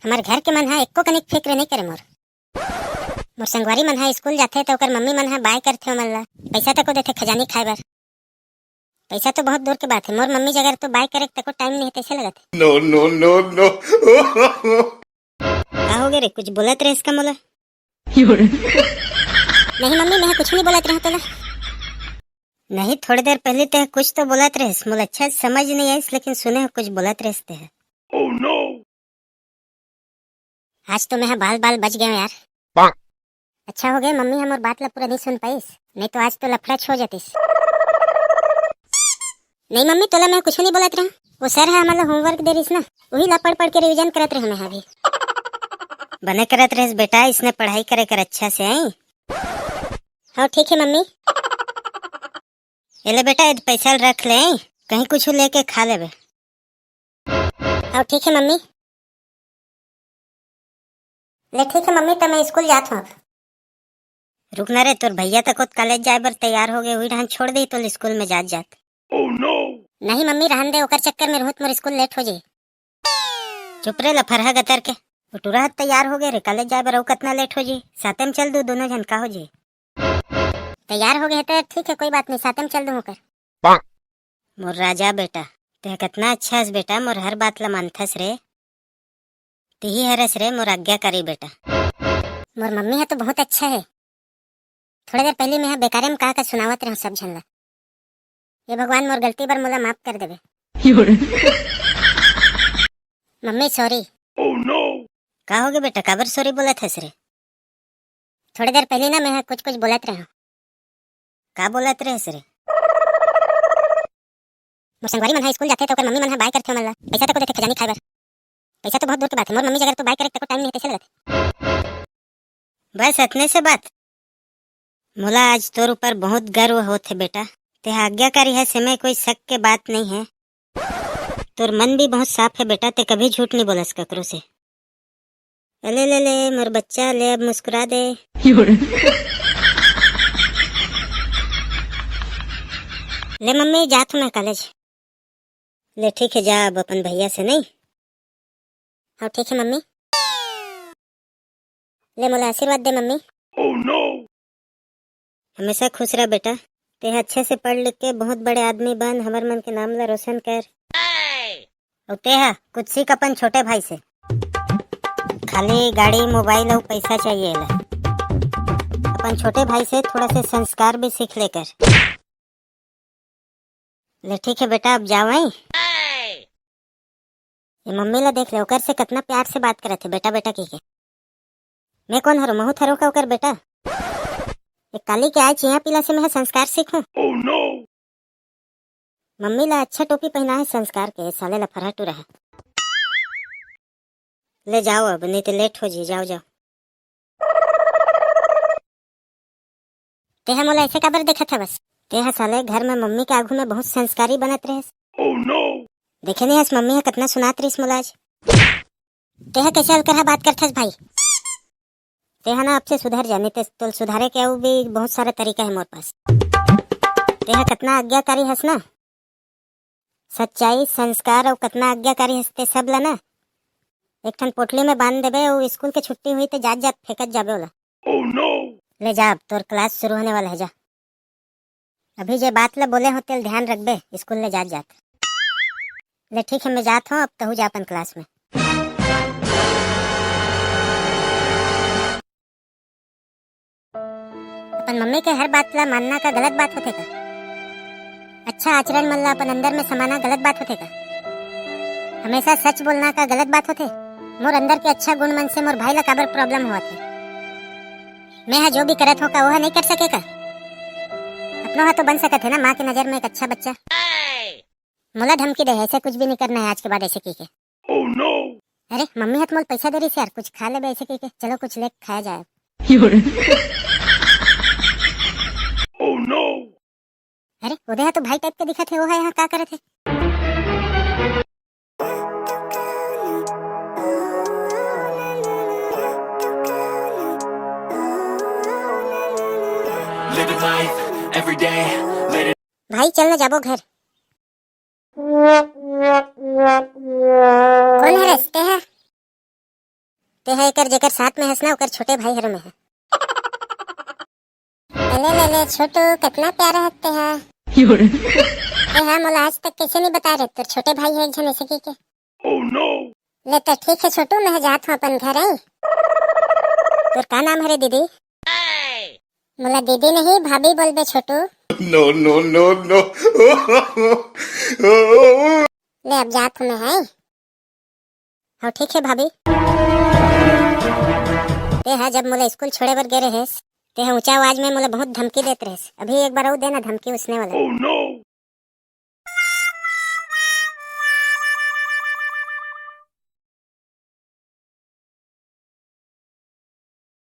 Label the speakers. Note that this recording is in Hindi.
Speaker 1: हमारे घर के मन हा एको कनिक फिक्र नहीं करे मोर। मोर संगवारी मन हा स्कूल जाथे तो ओकर मम्मी मन हा बाय करथे ओमन ला पैसा तको देथे खजानी खाए बर। पैसा तो बहुत दूर के बात है, मोर मम्मी जगह तो बाय करे तको टाइम नहीं है, कैसे लगत।
Speaker 2: नो नो नो नो
Speaker 1: का हो गए रे, कुछ बोलत रहे इसका मोला? नहीं मम्मी, मैं कुछ नहीं बोलत रहा तोला। नहीं, थोड़ी देर पहले ते कुछ तो बोलत रहे, मोला अच्छा समझ नहीं आई, लेकिन सुने कुछ बोलत रहे ते है।
Speaker 2: Oh no.
Speaker 1: आज तो मैं बाल बाल बच गए यार। अच्छा हो गया मम्मी हम और बात ला पूरा नहीं सुन पाईस, नहीं तो आज तो लफड़ा हो जातीस। नहीं मम्मी, तोला मैं कुछ नहीं बोलत रहा। वो सर है हमारा होमवर्क दे रही ना, वही ला पढ़ पढ़ के रिवीजन करत रहे मैं अभी। बने करत रहे बेटा, इसने पढ़ाई करे कर अच्छा से आई। हाँ ठीक है मम्मी। ले बेटा, ये पैसा रख ले, कहीं कुछ लेके खा लेबे। हाँ ठीक है मम्मी। ले ठीक है मम्मी, तो मैं स्कूल जात हूँ। रुकना रे, तोर भैया तक कॉलेज जाए बर तैयार हो गए, वही ढंग छोड़ दी तो स्कूल में जात जात।
Speaker 2: Oh no.
Speaker 1: नहीं मम्मी, रहन दे, ओकर चक्कर में रहत मोर स्कूल लेट हो जाए। चुप रे लफरहा गतर के, टूरा तैयार हो गए रे, कॉलेज जाए बर कितना लेट हो जी। साथे में चल दू, दोनों जन का हो जी। तैयार हो गए तो ठीक है, कोई बात नहीं, साथे में चल दूँ होकर। मोर राजा बेटा, ते कितना अच्छा है बेटा, मोर हर बात ला मानथस रे, तिही हरस रे मोर आज्ञाकारी बेटा। मोर मम्मी है तो बहुत अच्छा है। थोड़ी देर पहले मैं बेकारे में कहा सुनावत रहा सब झन ला। ये भगवान मोर गलती बर मोला माफ कर देवे। Mummy sorry.
Speaker 2: Oh no.
Speaker 1: का हो गया बेटा, काबर सॉरी बोलत हस रे? थोड़ी देर पहले ना मैं कुछ कुछ बोलत रहा। का बोलत रहे रे? मोर संगवारी मन हा स्कूल जाथे तो ओकर मम्मी मन हा बाय करथे ओमन ला पैसा तको देथे खजानी खाए बर। पैसा तो बहुत दूर की बात है, मोर मम्मी जगह तो बाय करे तको टाइम नहीं है, कैसे लगत। बस इतने से बात। मोला आज तोर ऊपर बहुत गर्व होथे बेटा, ते आज्ञाकारी है, समय कोई शक के बात नहीं है। तोर मन भी बहुत साफ है बेटा, ते कभी झूठ नहीं बोलस ककरो से। ले ले ले मोर बच्चा, ले अब मुस्कुरा दे। ले मम्मी, जात हूँ मैं कॉलेज। ले ठीक है, जा अब अपन भैया से नहीं। हाँ ठीक है मम्मी। ले मोला आशीर्वाद दे मम्मी।
Speaker 2: Oh no.
Speaker 1: हमेशा खुश रह बेटा, ते अच्छे से पढ़ लिख के बहुत बड़े आदमी बन, हमर मन के नाम ला रोशन कर। और ते कुछ सीख अपन छोटे भाई से, खाली गाड़ी मोबाइल और पैसा चाहिए ला। अपन छोटे भाई से थोड़ा से संस्कार भी सीख लेकर। ले ठीक है बेटा, अब जाओ। ये मम्मी ला देख ले, ओकर से कितना प्यार से बात करे थे बेटा बेटा की। मैं कौन हरो, महू थरो का ओकर बेटा? एक काली के आए चिया पीला से मैं संस्कार सीखूं।
Speaker 2: Oh no.
Speaker 1: मम्मी ला अच्छा टोपी पहना है संस्कार के, साले ला फरहटू रहा। ले जाओ अब, नहीं तो लेट हो जी, जाओ जाओ। तेहा मोला ऐसे काबर देखा था बस? तेहा साले घर में मम्मी के आगू में बहुत संस्कारी बनत रहे।
Speaker 2: Oh no.
Speaker 1: देखे नहीं हस मम्मी है कितना सुनात रही मोला आज। तेहा कैसे हल्का बात करथस भाई? तेहा ना आपसे सुधर जाने तो सुधारे के भी बहुत सारे तरीका है मोर पास। तेहा कितना आज्ञाकारी हस ना, सच्चाई संस्कार और कितना आज्ञाकारी हंसते सब ला ना एक ठन पोटली में बांध देवे, और स्कूल के छुट्टी हुई तो जात जात फेंकत जाबे ओला।
Speaker 2: Oh no.
Speaker 1: ले जा, अब तोर क्लास शुरू होने वाला है, जा। अभी जे बात ला बोले होते ध्यान रखबे, स्कूल ले जात जात। ले ठीक है, मैं जात हूँ, अब तो जा अपन क्लास में। अपन मम्मी के हर बात ला मानना का गलत बात होते का? अच्छा आचरण मन ला अपन अंदर में समाना गलत बात होते का? हमेशा सच बोलना का गलत बात होते? मोर अंदर के अच्छा गुण मन से मोर भाई ला काबर प्रॉब्लम हुआ थे? मैं जो भी करत हो का वह नहीं कर सके का? अपनों तो बन सकत है ना माँ की नजर में एक अच्छा बच्चा। मोला धमकी दे, ऐसे कुछ भी नहीं करना है आज के बाद ऐसे की के।
Speaker 2: ओह नो।
Speaker 1: अरे मम्मी हाथ मोल पैसा दे रही यार, कुछ खा ले ऐसे की के, चलो कुछ ले खाया जाए।
Speaker 2: Oh no.
Speaker 1: अरे उदय तो भाई टाइप के दिखा थे, वो है यहाँ क्या करे थे?
Speaker 3: Living life every day, let it
Speaker 1: भाई चलना जाबो घर। कौन है रस्ते है? ते है एकर जेकर साथ में हंसना ओकर छोटे भाई हर में है। ले ले छोटू कितना प्यारा हंसते हैं। ए हाँ मोला आज तक कैसे नहीं बता रहे तेरे छोटे भाई है एक जन ऐसे के।
Speaker 2: Oh no!
Speaker 1: ले तो ठीक है छोटू मैं जात हूँ अपन घर आई। तोर का नाम है रे दीदी? मोला दीदी नहीं भाभी बोल बे छोटू।
Speaker 4: No, no, no, no.
Speaker 1: ले अब जात हूँ मैं है। हाँ ठीक है भाभी। ते हाँ जब मोला स्कूल छोड़े बर गे रहेस ते हाँ ऊंचा आवाज में मोला बहुत धमकी देते रहेस। अभी एक बार और देना धमकी उसने वाला।
Speaker 2: Oh no!